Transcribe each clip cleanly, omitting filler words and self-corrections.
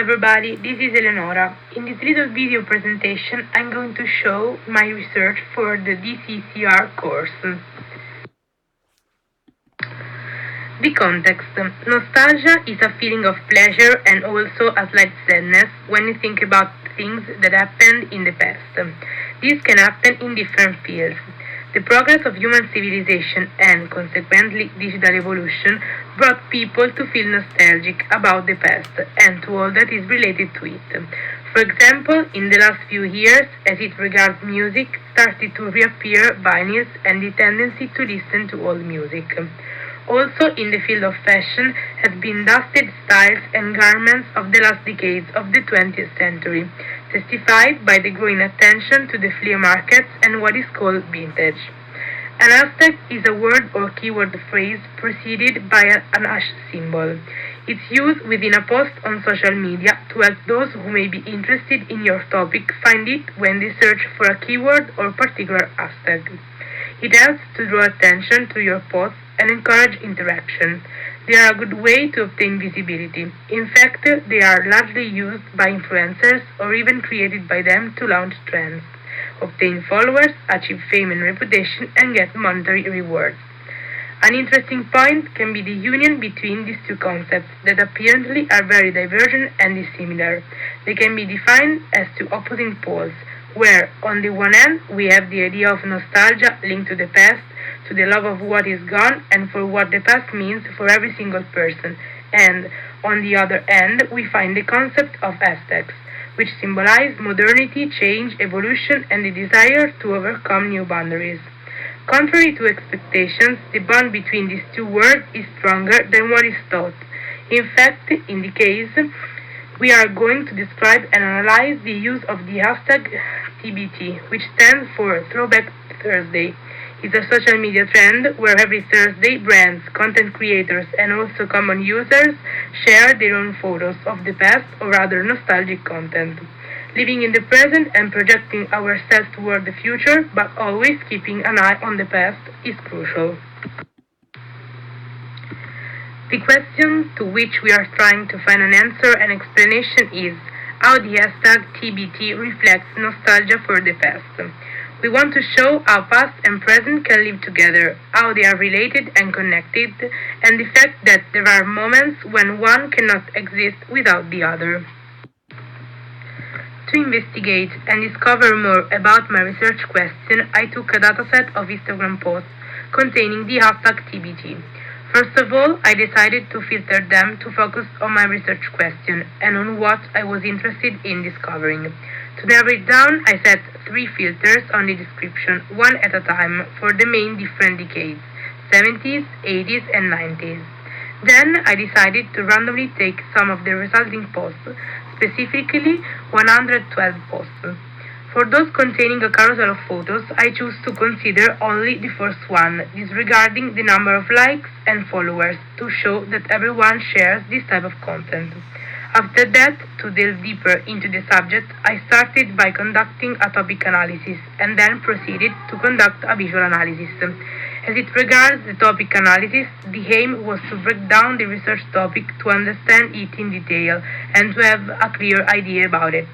everybody, this is Eleonora. In this little video presentation, I'm going to show my research for the DCCR course. The context. Nostalgia is a feeling of pleasure and also a slight sadness when you think about things that happened in the past. This can happen in different fields. The progress of human civilization and, consequently, digital evolution brought people to feel nostalgic about the past and to all that is related to it. For example, in the last few years, as it regards music, started to reappear vinyls and the tendency to listen to old music. Also, in the field of fashion, have been dusted styles and garments of the last decades of the 20th century, testified by the growing attention to the flea markets and what is called vintage. An hashtag is a word or keyword phrase preceded by an hash symbol. It's used within a post on social media to help those who may be interested in your topic find it when they search for a keyword or particular hashtag. It helps to draw attention to your post and encourage interaction. They are a good way to obtain visibility. In fact, they are largely used by influencers or even created by them to launch trends, obtain followers, achieve fame and reputation, and get monetary rewards. An interesting point can be the union between these two concepts that apparently are very divergent and dissimilar. They can be defined as two opposing poles, where on the one hand we have the idea of nostalgia linked to the past, to the love of what is gone and for what the past means for every single person, and on the other hand we find the concept of hashtags, which symbolize modernity, change, evolution, and the desire to overcome new boundaries. Contrary to expectations, the bond between these two words is stronger than what is thought. In fact, in the case, we are going to describe and analyze the use of the hashtag TBT, which stands for Throwback Thursday. It's a social media trend where every Thursday brands, content creators, and also common users share their own photos of the past or other nostalgic content. Living in the present and projecting ourselves toward the future, but always keeping an eye on the past, is crucial. The question to which we are trying to find an answer and explanation is how the hashtag TBT reflects nostalgia for the past. We want to show how past and present can live together, how they are related and connected, and the fact that there are moments when one cannot exist without the other. To investigate and discover more about my research question, I took a dataset of Instagram posts containing the hashtag TBT. First of all, I decided to filter them to focus on my research question and on what I was interested in discovering. To narrow it down, I set 3 filters on the description, one at a time, for the main different decades, 70s, 80s, and 90s. Then I decided to randomly take some of the resulting posts, specifically 112 posts. For those containing a carousel of photos, I choose to consider only the first one, disregarding the number of likes and followers, to show that everyone shares this type of content. After that, to delve deeper into the subject, I started by conducting a topic analysis and then proceeded to conduct a visual analysis. As it regards the topic analysis, the aim was to break down the research topic to understand it in detail and to have a clear idea about it.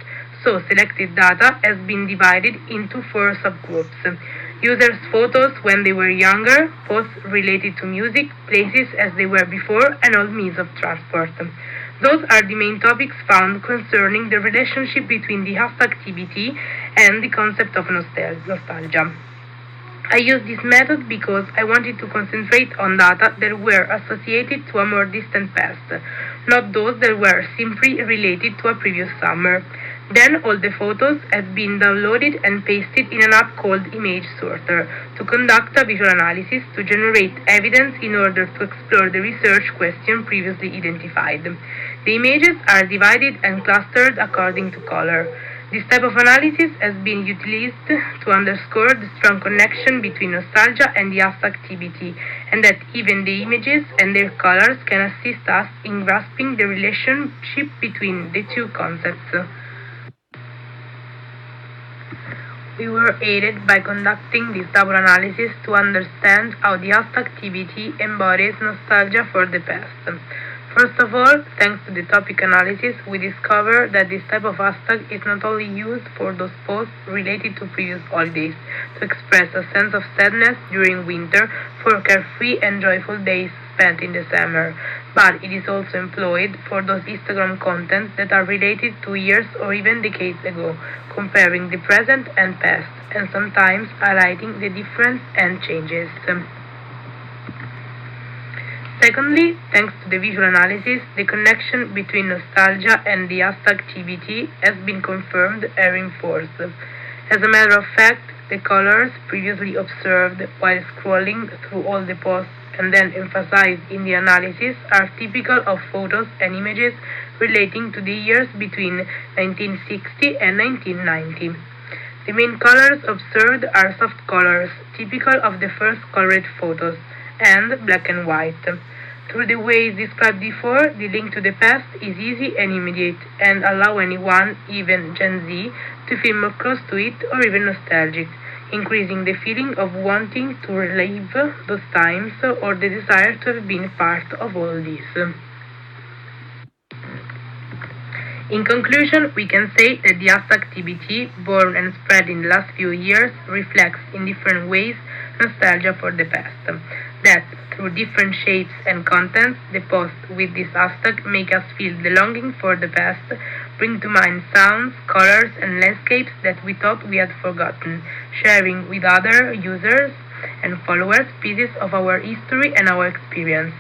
So, selected data has been divided into 4 subgroups. Users' photos when they were younger, posts related to music, places as they were before, and all means of transport. Those are the main topics found concerning the relationship between the hashtag TBT and the concept of nostalgia. I used this method because I wanted to concentrate on data that were associated to a more distant past, not those that were simply related to a previous summer. Then all the photos have been downloaded and pasted in an app called Image Sorter to conduct a visual analysis to generate evidence in order to explore the research question previously identified. The images are divided and clustered according to color. This type of analysis has been utilized to underscore the strong connection between nostalgia and the hashtag TBT, and that even the images and their colors can assist us in grasping the relationship between the two concepts. We were aided by conducting this double analysis to understand how the hashtag TBT embodies nostalgia for the past. First of all, thanks to the topic analysis, we discover that this type of hashtag is not only used for those posts related to previous holidays, to express a sense of sadness during winter for carefree and joyful days spent in the summer, but it is also employed for those Instagram contents that are related to years or even decades ago, comparing the present and past, and sometimes highlighting the difference and changes. Secondly, thanks to the visual analysis, the connection between nostalgia and the hashtag TBT has been confirmed and reinforced. As a matter of fact, the colors previously observed while scrolling through all the posts and then emphasized in the analysis are typical of photos and images relating to the years between 1960 and 1990. The main colors observed are soft colors, typical of the first colored photos, and black and white. Through the ways described before, the link to the past is easy and immediate and allow anyone, even Gen Z, to feel more close to it or even nostalgic, increasing the feeling of wanting to relive those times or the desire to have been part of all this. In conclusion, we can say that the hashtag TBT, born and spread in the last few years, reflects in different ways nostalgia for the past. That, through different shapes and contents, the posts with this hashtag make us feel the longing for the past, bring to mind sounds, colors, and landscapes that we thought we had forgotten, sharing with other users and followers pieces of our history and our experience.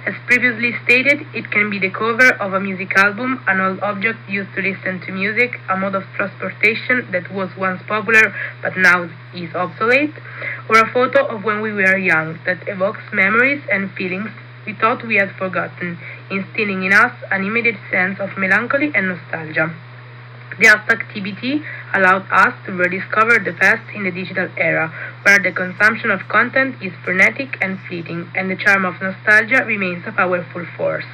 As previously stated, it can be the cover of a music album, an old object used to listen to music, a mode of transportation that was once popular but now is obsolete, or a photo of when we were young that evokes memories and feelings we thought we had forgotten, instilling in us an immediate sense of melancholy and nostalgia. The hashtag TBT allowed us to rediscover the past in the digital era, where the consumption of content is frenetic and fleeting, and the charm of nostalgia remains a powerful force.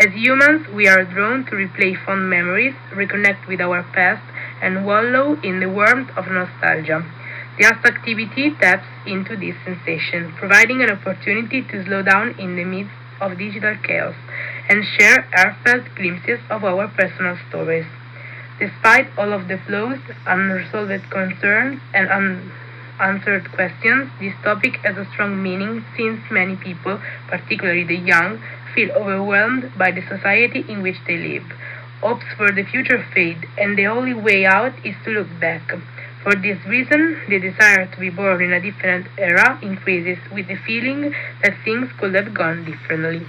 As humans, we are drawn to replay fond memories, reconnect with our past, and wallow in the warmth of nostalgia. The hashtag TBT taps into this sensation, providing an opportunity to slow down in the midst of digital chaos and share heartfelt glimpses of our personal stories. Despite all of the flaws, unresolved concerns, and unanswered questions, this topic has a strong meaning since many people, particularly the young, feel overwhelmed by the society in which they live. Hopes for the future fade, and the only way out is to look back. For this reason, the desire to be born in a different era increases with the feeling that things could have gone differently.